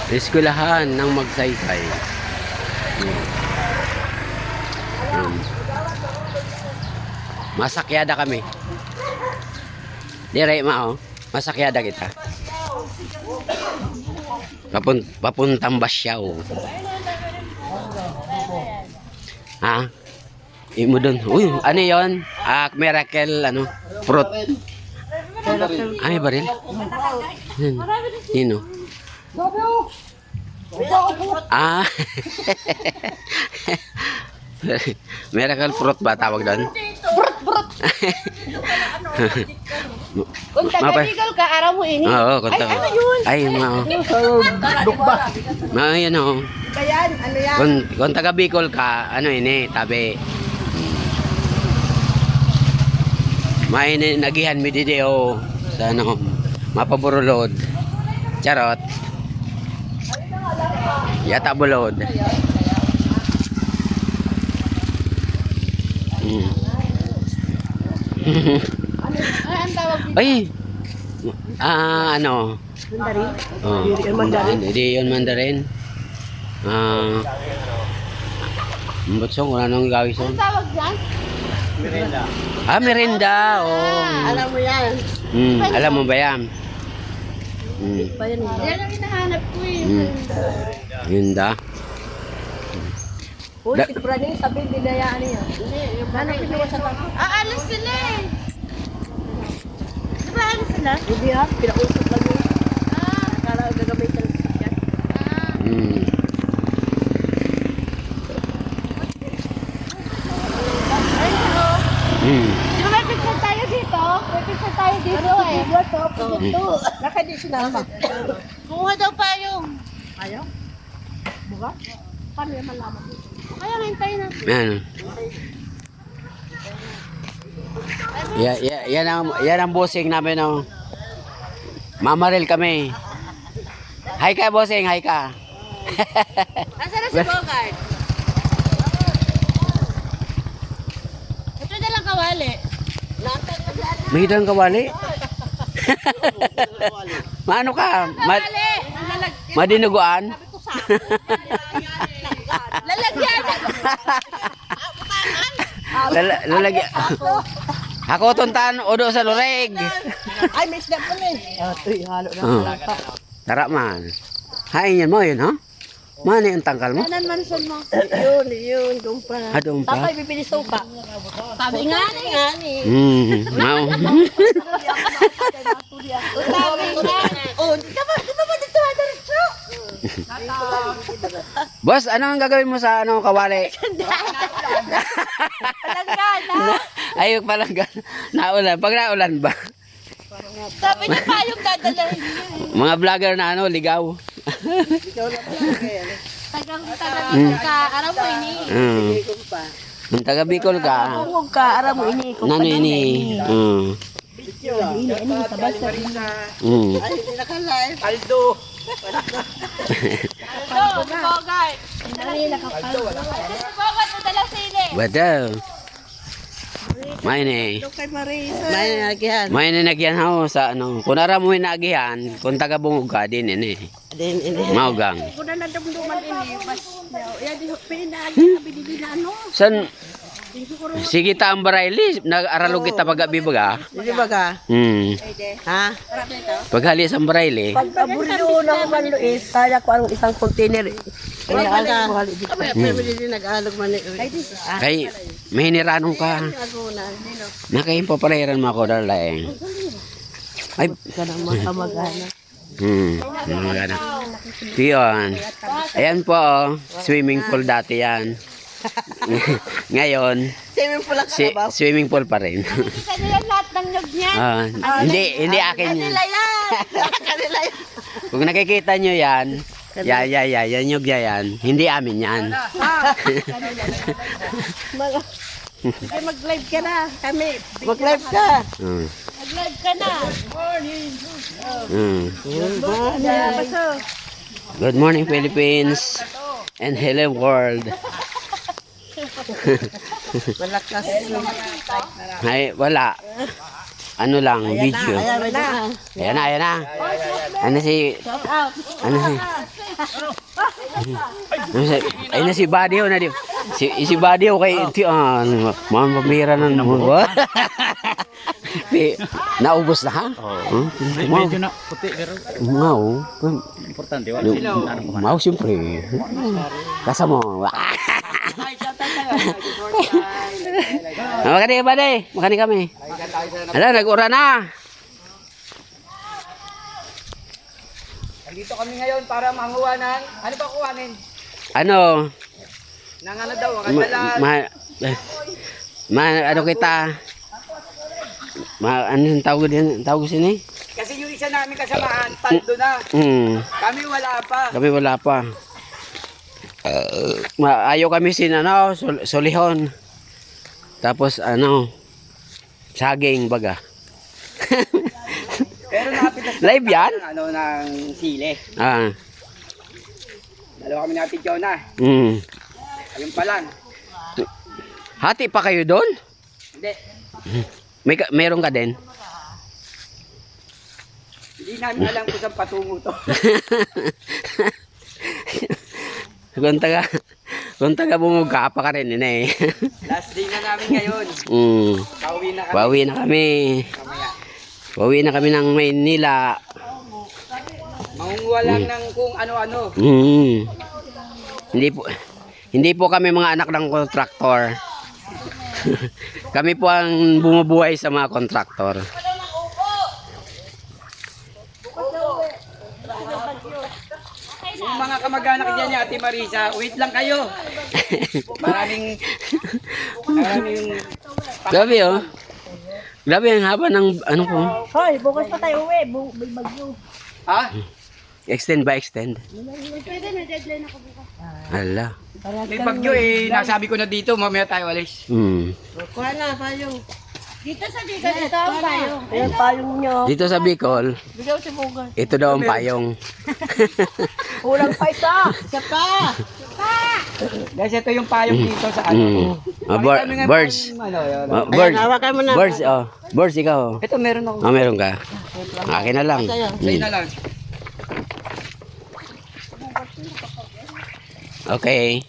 Eskwelahan ng Magsaysay. Masakyada kami. Dire mao, masakyada kita. Papuntang Basyaw. Ha? Imo doon. Uy, ano 'yon? Miracle ano? Fruit. Ay, baril. Nino. Ah. Miracle fruit ba tawag doon? Brut. Kung taga-legal ka, araw mo ini. Oo, kung taga. Ay, ano yun? Ay, mao. Dukba. Yan o. Ayan, ano yan? Kung taga Bicol ka, ano ini, tabi. May nagihan mi dideo sa ano, mapaburulod. Charot. Yata bulod. Ay, ang tawag dito. Ay. Ano? Mandarin? Oh, hindi yun Mandarin. Butsong, wala nang gawin sa. Ang tawag dyan? Merinda. Oh. Alam mo yan. Alam mo ba yan? Yan ang hinahanap ko eh. Merinda. Uy, si Praning sabi, dinayaan niya. Hindi, yung hanapin mo sa tama. Alis sila eh. Di ba alis sila? Hindi ha, pinausap lang yun. Akala ko gagamitan ng sasakyan. Ay, hello. Di ba may picture tayo dito? May picture tayo dito eh. Dito. Bakit di sinama? Kumuha daw pa yung... Ayaw? Buka? Paano yung malaman dito? Kaya hintayin na. Yan ang bossing namin, no. Mamaril kami. Hi ka, bossing, hi ka. Nasaan na si Bogart? Ito na lang kawali. May dang kawali. Maano ka? Kawali! Madinuguan? Lalagyan! Lalagyan. Ako tuntan odo sa lureg. Ay, may snap pala eh. Ito, halo na. Tara man. Hain yan mo yun, ha? Mani ang tangkal mo? Kanan manson mo. Yun, dumpa na. Adong pa. Tapay, bibilis ka. Sabi nga ni. Mau. Sabi nga. Oh, di ba ba dito diretso? Boss, ano ang gagawin mo sa ano kawali? Palanggana. Ayok palanggan. Naulan. Pag naulan ba? Sabi niya pa yung dadalahin niya eh. Mga vlogger na ano, ligaw. Tagang ka, araw mo ini. Kung taga Bicol ka. Huwag ka, araw mo ini. Nano ini? Ini, tabas sa rin. Ay, naka-live. Aldo. Aldo, si Bogart. Dali, nakapaldo. Si Bogart, nadala sili. Wadaw. May Kay Marisa. May nagyan ho sa ano. Kung ara mo inagihan, kung taga bungog ka din ini. Maugang. Kung na nadamduman ini, bas. Yan, pininaagi, binili na ano. San sige ta ang barayli, nag-aralo kita pag-abi baga. Hindi ba ka? Ha? Paghali sa barayli. Pagkaburido na ko man Luis, kaya ko ang isang container. Kaya ka. Pwede din nag-alog man eh. Kay may hiniranong ka. Nakaimpo pareran mo ako darlaeng. Ay, Kanang makamagana. magana. Piyon. Ayan po, oh, swimming pool dati yan. Ngayon, Swimming pool ang kalabaw. swimming pool pa rin. Kita nila lahat ng nyog niya. Hindi akin yan. Kanila yan. Kanila yan. Kung nakikita nyo yan, yan yung yan. Hindi amin yan. Sige, mag-live ka na. Kami. Mag-live ka. Mag-live ka na. Good morning, Philippines. And hello, world. Malakas. Ay, wala. ano lang, video. Ayan, may na. Ayan na, ayan na. Ano si... Ano si... Ayun na si Badio na di. Si Badio kay mga pambira na naman. Naubos na ha? Oo. Medyo na puti pero Mau. importante wala. Mau siyempre. Kasama mo. Makani ka ba day? Makani kami. Hala, nag-ura na. Dito kami ngayon para manguha ng, ano ba kuhanin? Ano? Nang ano daw, Ano kita? Ano yung tawag din? Tawag sini? Kasi yung isa namin kasamahan, paldo na. Kami wala pa. Kami wala pa. Ayaw kami solihon. Tapos saging baga. Pero napitas Live yan? ng sile. Ah. Dalawa kami natin na. Ayun pa lang. Hati pa kayo doon? Hindi. Meron ka din? Hindi namin alam kung saan patungo to. Kung taga bumuga pa ka rin eh. Last day na namin ngayon. Pauwi na kami. Bawi na kami. Mamaya. Bawi na kami ng Maynila. Mangunguha lang ng kung ano-ano. Hindi po kami mga anak ng kontraktor. Kami po ang bumubuhay sa mga kontraktor. Yung mga kamag-anak niya ni Ate Marisa, wait lang kayo. Maraming Grabe oh. Grabe ang haba ng ano po. Hoy, bukas pa tayo uwi. May bagyo. ha? Extend ba extend? Pwede na deadline ako bukas. Hala. May bagyo nasabi ko na dito, mamaya tayo alis. Kuha na, payong. Dito sa Diga, dito ang tayo. Ayan, payong nyo. Dito sa Bicol, Bigyan si Bugan. ito daw ang payong. Kulang pa isa. Isa pa. Guys, ito yung payong dito sa ano. Pakita mo nga Birds. yung ano, yun. Birds. hawakan mo na. Birds, oh. Birds, ikaw. Ito meron ako. Meron ka. Akin na lang. Sa'yo na lang. Okay.